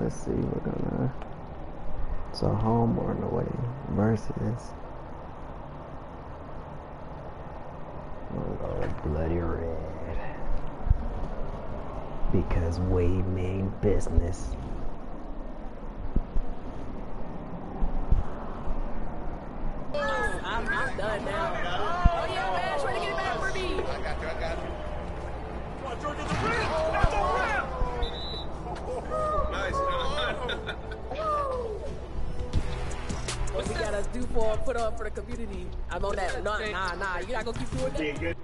let's see. We're gonna Sophomore on the way versus. We'll go with Bloody Red because we mean business. I'm done now. Oh yeah, man, trying to get it back for me. I got you. Come on, George, it's a rim! That's a rim! Nice. What we gotta do for put up for the community? I'm on that. Nah. You not gonna keep doing that? Yeah, good.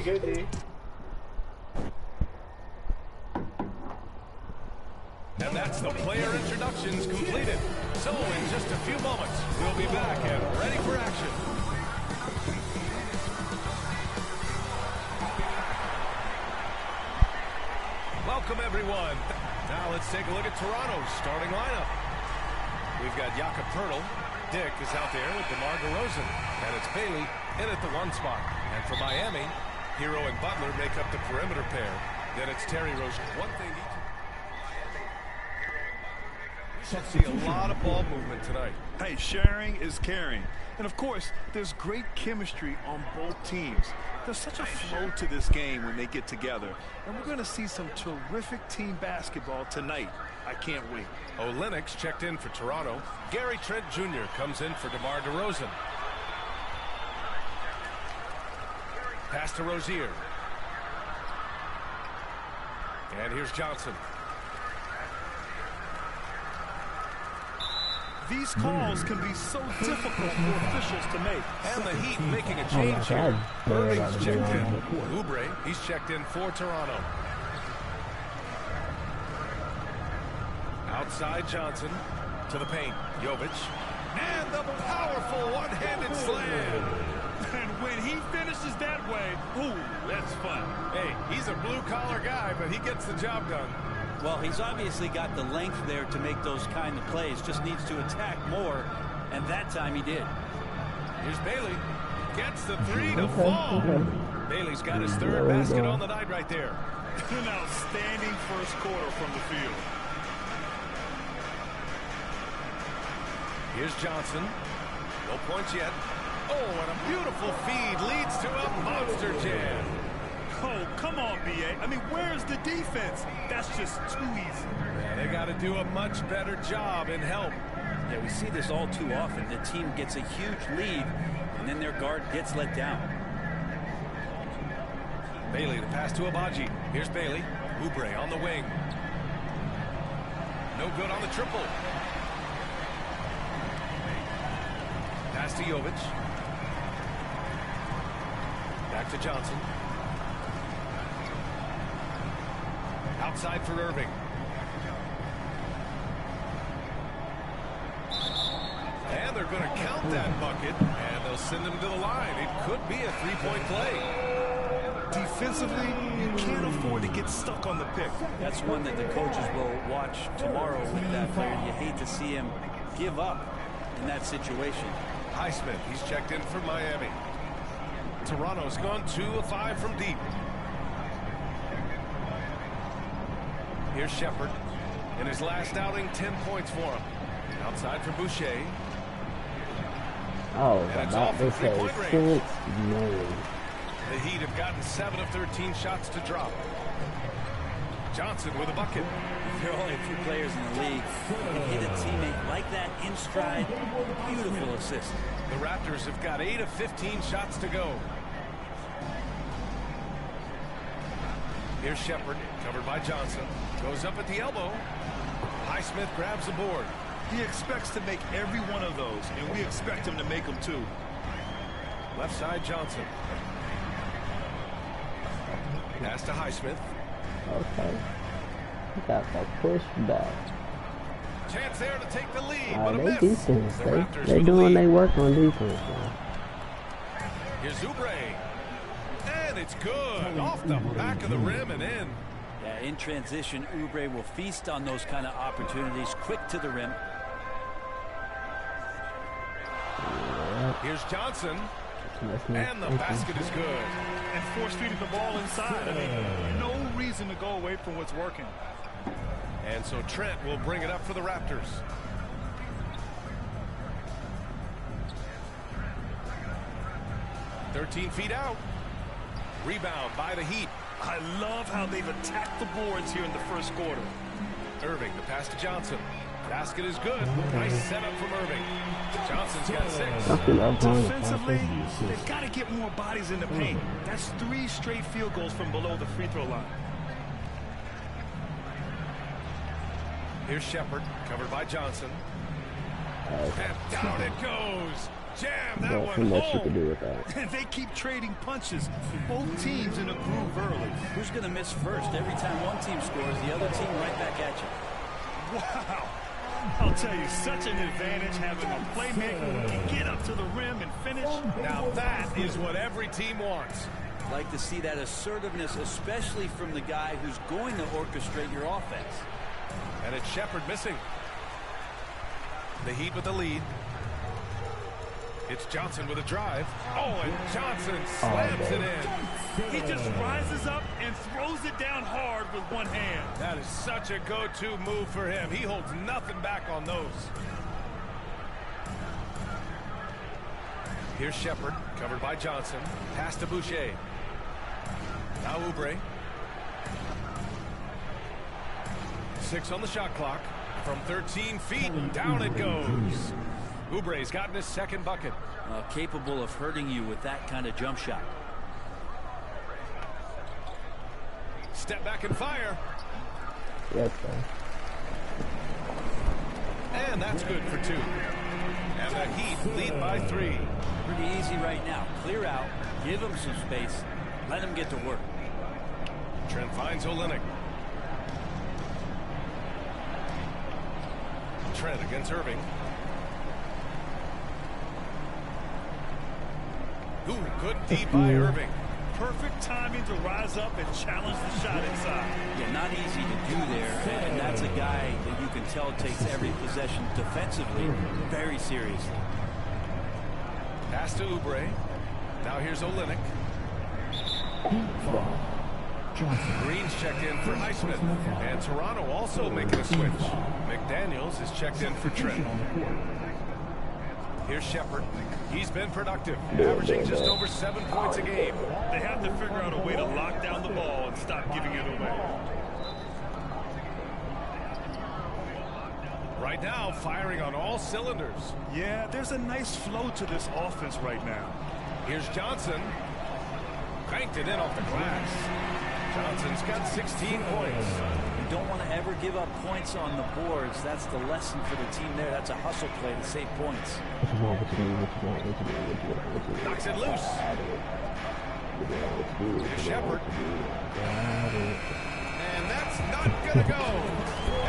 Good, D. And that's the player introductions completed. So in just a few moments, we'll be back and ready for action. Welcome, everyone. Now let's take a look at Toronto's starting lineup. We've got Jakob Poeltl. Dick is out there with DeMar DeRozan. And it's Bailey in at the 1 spot. And for Miami, Hero and Butler make up the perimeter pair. Then it's Terry Rozier. One thing each. We should see a lot of ball movement tonight. Hey, sharing is caring. And of course, there's great chemistry on both teams. There's such a flow to this game when they get together. And we're going to see some terrific team basketball tonight. I can't wait. Olenix checked in for Toronto. Gary Trent Jr. comes in for DeMar DeRozan. Pass to Rozier. And here's Johnson. These calls can be so difficult for officials to make. And the Heat making a change here. Irving's checked in. Oubre, he's checked in for Toronto. Outside Johnson to the paint. Jovic. And the powerful one-handed slam. And when he finishes that way, ooh, that's fun. Hey, he's a blue-collar guy, but he gets the job done. Well, he's obviously got the length there to make those kind of plays. Just needs to attack more, and that time he did. Here's Bailey. Gets the 3 to fall. Bailey's got his 3rd basket on the night right there. An outstanding first quarter from the field. Here's Johnson. No points yet. Oh, and a beautiful feed leads to a monster jam. Oh, come on, B.A. I mean, where's the defense? That's just too easy. Yeah, they got to do a much better job in help. Yeah, we see this all too often. The team gets a huge lead, and then their guard gets let down. Bailey, the pass to Abaji. Here's Bailey. Oubre on the wing. No good on the triple. Pass to Jovic. Back to Johnson. Outside for Irving. And they're going to count that bucket, and they'll send him to the line. It could be a 3-point play. Defensively, you can't afford to get stuck on the pick. That's one that the coaches will watch tomorrow with that player. You hate to see him give up in that situation. Highsmith, he's checked in for Miami. Toronto's gone 2 of 5 from deep. Here's Shepard. In his last outing, 10 points for him. Outside for Boucher. Oh, and it's about off to the say 3-point range. 6 million. The Heat have gotten 7 of 13 shots to drop. Johnson with a bucket. There are only a few players in the league who can hit a teammate like that in stride. Beautiful assist. The Raptors have got 8 of 15 shots to go. Here's Shepard, covered by Johnson. Goes up at the elbow. Highsmith grabs the board. He expects to make every one of those, and we expect him to make them too. Left side Johnson. Pass to Highsmith. Okay. Got the pushback. Chance there to take the lead, but a They miss. defense. The They Raptors doing lead. their work on defense now. Here's Oubre. And it's good. Off the back of the rim and in. Yeah, in transition, Oubre will feast on those kind of opportunities. Quick to the rim. Here's Johnson. And the basket is good. And force-feeding the ball inside. I mean, no reason to go away from what's working. And so Trent will bring it up for the Raptors. "13 feet out. Rebound by the Heat. I love how they've attacked the boards here in the first quarter. Irving, the pass to Johnson. Basket is good. Nice setup from Irving. Johnson's got 6. Defensively, they've got to get more bodies in the paint. That's 3 straight field goals from below the free throw line. Here's Shepard, covered by Johnson. And down it goes. Jam that Not one too much you home. can do with that. And they keep trading punches. Both teams in a groove early. Who's going to miss first? Every time one team scores, the other team right back at you. Wow. I'll tell you, such an advantage having a playmaker who can get up to the rim and finish. Now that is what every team wants. Like to see that assertiveness, especially from the guy who's going to orchestrate your offense. And it's Shepard missing. The Heat with the lead. It's Johnson with a drive. Oh, and Johnson slams it in. He just rises up and throws it down hard with one hand. That is such a go-to move for him. He holds nothing back on those. Here's Shepard, covered by Johnson. Pass to Boucher. Now Oubre. 6 on the shot clock. From 13 feet, down it goes. Oubre's gotten his second bucket. Capable of hurting you with that kind of jump shot. Step back and fire. Yes, And that's good for 2. And the Heat lead by 3. Pretty easy right now. Clear out, give him some space, let him get to work. Trent finds Olynyk. Trent against Irving. Ooh, good deep by Irving. Perfect timing to rise up and challenge the shot inside. Yeah, not easy to do there, and that's a guy that you can tell takes every possession defensively very seriously. Pass to Oubre. Now here's Olynyk. Green's checked in for Highsmith. And Toronto also making a switch. McDaniels is checked in for Trent. Here's Shepard. He's been productive, averaging just over 7 points a game. They have to figure out a way to lock down the ball and stop giving it away. Right now, firing on all cylinders. Yeah, there's a nice flow to this offense right now. Here's Johnson. Cranked it in off the glass. Johnson's got 16 points. You don't want to ever give up points on the boards. That's the lesson for the team there. That's a hustle play to save points. Knocks it loose. Here's Shepard. And that's not going to go.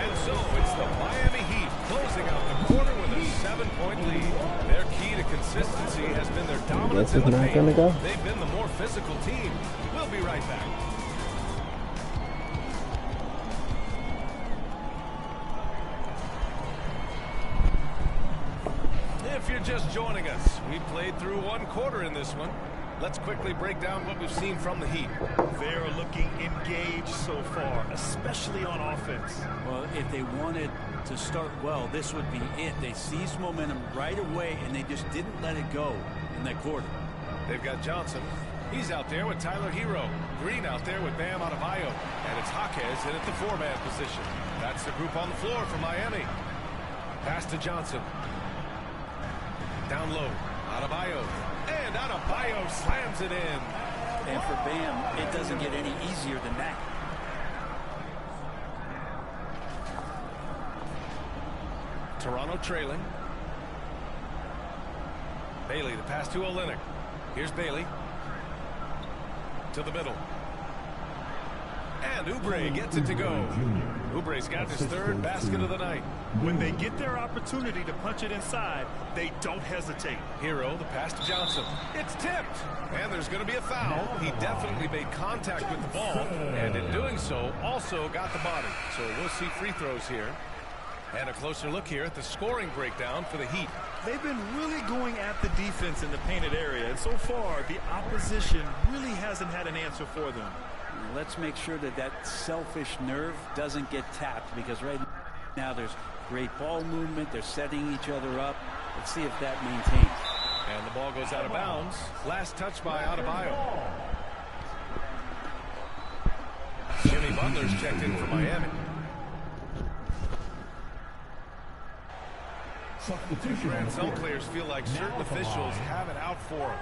And so it's the Miami Heat closing out the quarter with a 7-point lead. Their key to consistency has been their dominance in the paint. They've been the more physical team. We'll be right back. If you're just joining us, we played through 1 quarter in this one. Let's quickly break down what we've seen from the Heat. They're looking engaged so far, especially on offense. Well, if they wanted to start well, this would be it. They seized momentum right away, and they just didn't let it go in that quarter. They've got Johnson. He's out there with Tyler Hero. Green out there with Bam Adebayo. And it's Jaquez in at the 4-man position. That's the group on the floor for Miami. Pass to Johnson. Down low. Adebayo. And Adebayo slams it in. And for Bam, it doesn't get any easier than that. Toronto trailing. Bailey, the pass to Olynyk. Here's Bailey. To the middle. And Oubre gets it to go. Oubre's got his 3rd basket of the night. When they get their opportunity to punch it inside, they don't hesitate. Hero, the pass to Johnson. It's tipped. And there's going to be a foul. He definitely made contact with the ball. And in doing so, also got the body. So we'll see free throws here. And a closer look here at the scoring breakdown for the Heat. They've been really going at the defense in the painted area. And so far, the opposition really hasn't had an answer for them. Let's make sure that that selfish nerve doesn't get tapped, because right now there's great ball movement. They're setting each other up. Let's see if that maintains. And the ball goes out of bounds. Last touch by Adebayo. Jimmy Butler's checked in for Miami. And some players feel like certain officials have it out for them.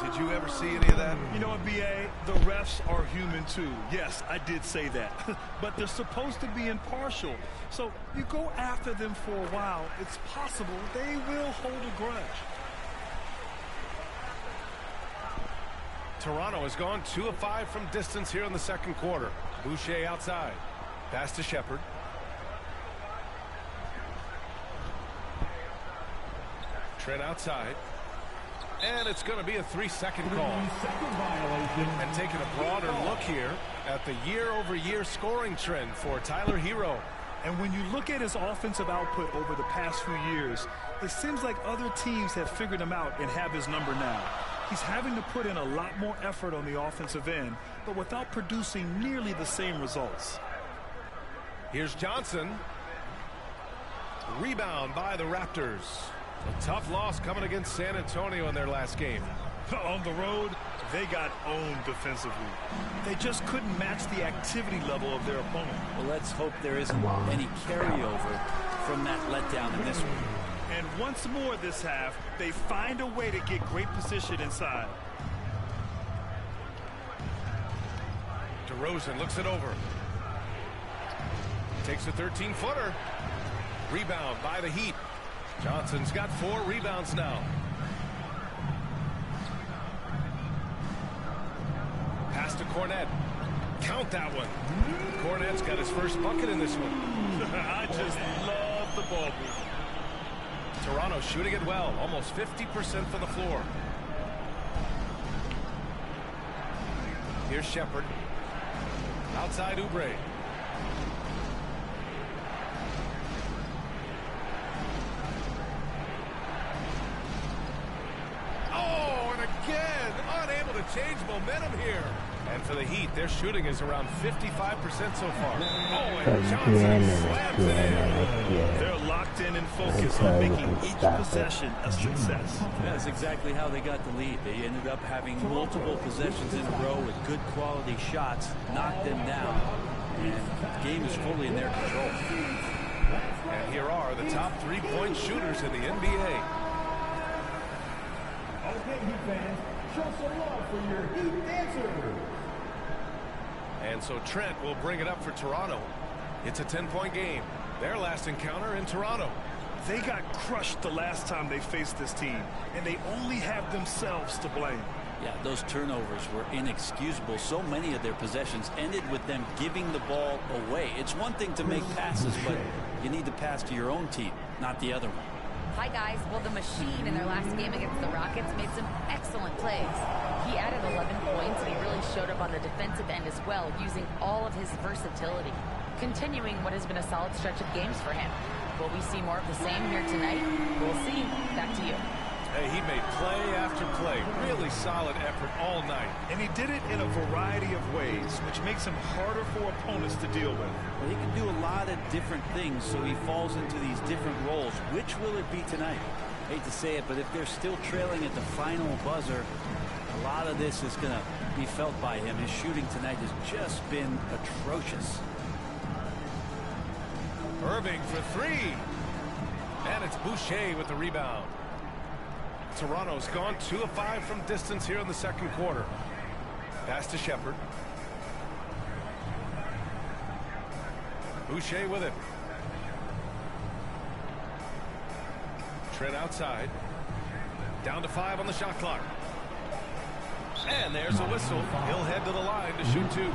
Did you ever see any of that? You know what, B.A.? The refs are human, too. Yes, I did say that. But they're supposed to be impartial. So you go after them for a while, it's possible they will hold a grudge. Toronto has gone 2 of 5 from distance here in the second quarter. Boucher outside. Pass to Shepherd. Trent outside. And it's going to be a 3-second call. And taking a broader look here at the year-over-year scoring trend for Tyler Hero. And when you look at his offensive output over the past few years, it seems like other teams have figured him out and have his number now. He's having to put in a lot more effort on the offensive end, but without producing nearly the same results. Here's Johnson. Rebound by the Raptors. A tough loss coming against San Antonio in their last game. On the road, they got owned defensively. They just couldn't match the activity level of their opponent. Well, let's hope there isn't any carryover from that letdown in this one. And once more this half, they find a way to get great position inside. DeRozan looks it over. Takes a 13-footer. Rebound by the Heat. Johnson's got 4 rebounds now. Pass to Cornette. Count that one. Cornette's got his first bucket in this one. I just love the ball movement. Toronto shooting it well. Almost 50% from the floor. Here's Shepherd. Outside Oubre. Again, unable to change momentum here. And for the Heat, their shooting is around 55% so far. Oh, and Johnson slams it in. They're locked in and focused on making each possession a success. That's exactly how they got the lead. They ended up having multiple possessions in a row with good quality shots, knocked them down, and the game is fully in their control. And here are the top 3-point shooters in the NBA. Okay, Heat fans, show some love for your Heat dancers. And so Trent will bring it up for Toronto. It's a 10-point game. Their last encounter in Toronto. They got crushed the last time they faced this team, and they only have themselves to blame. Yeah, those turnovers were inexcusable. So many of their possessions ended with them giving the ball away. It's one thing to make passes, but you need to pass to your own team, not the other one. Hi, guys. Well, the machine in their last game against the Rockets made some excellent plays. He added 11 points, and he really showed up on the defensive end as well, using all of his versatility, continuing what has been a solid stretch of games for him. Will we see more of the same here tonight? We'll see. Back to you. Hey, he made play after play. Really solid effort all night. And he did it in a variety of ways, which makes him harder for opponents to deal with. Well, he can do a lot of different things, so he falls into these different roles. Which will it be tonight? Hate to say it, but if they're still trailing at the final buzzer, a lot of this is going to be felt by him. His shooting tonight has just been atrocious. Irving for 3. And it's Boucher with the rebound. Toronto's gone 2 of 5 from distance here in the second quarter. Pass to Shepherd. Boucher with it. Trent outside. Down to 5 on the shot clock. And there's a whistle. He'll head to the line to shoot 2.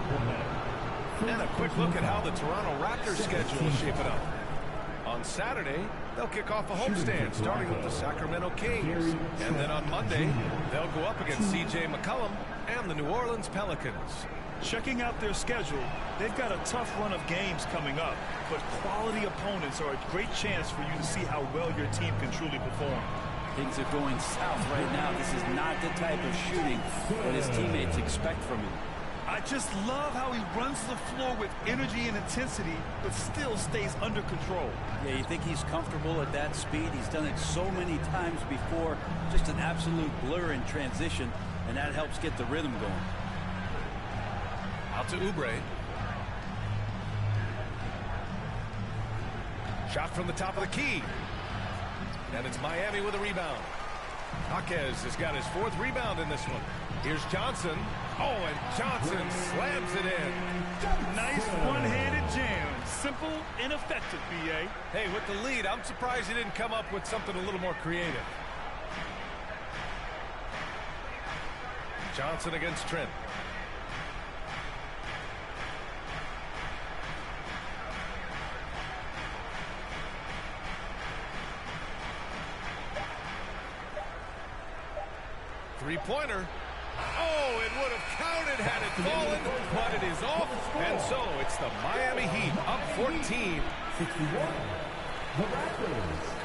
And a quick look at how the Toronto Raptors schedule is shaping up. On Saturday, they'll kick off a homestand, starting with the Sacramento Kings. And then on Monday, they'll go up against C.J. McCollum and the New Orleans Pelicans. Checking out their schedule, they've got a tough run of games coming up, but quality opponents are a great chance for you to see how well your team can truly perform. Things are going south right now. This is not the type of shooting that his teammates expect from him. I just love how he runs the floor with energy and intensity, but still stays under control. Yeah, you think he's comfortable at that speed? He's done it so many times before. Just an absolute blur in transition, and that helps get the rhythm going. Out to Oubre. Shot from the top of the key. And it's Miami with a rebound. Jaquez has got his 4th rebound in this one. Here's Johnson. Oh, and Johnson slams it in. Nice one-handed jam. Simple and effective, B.A. Hey, with the lead, I'm surprised he didn't come up with something a little more creative. Johnson against Trent. Three-pointer. Oh, it would have counted had it fallen, but it is off. And so it's the Miami Heat up 14. 61. The Raptors.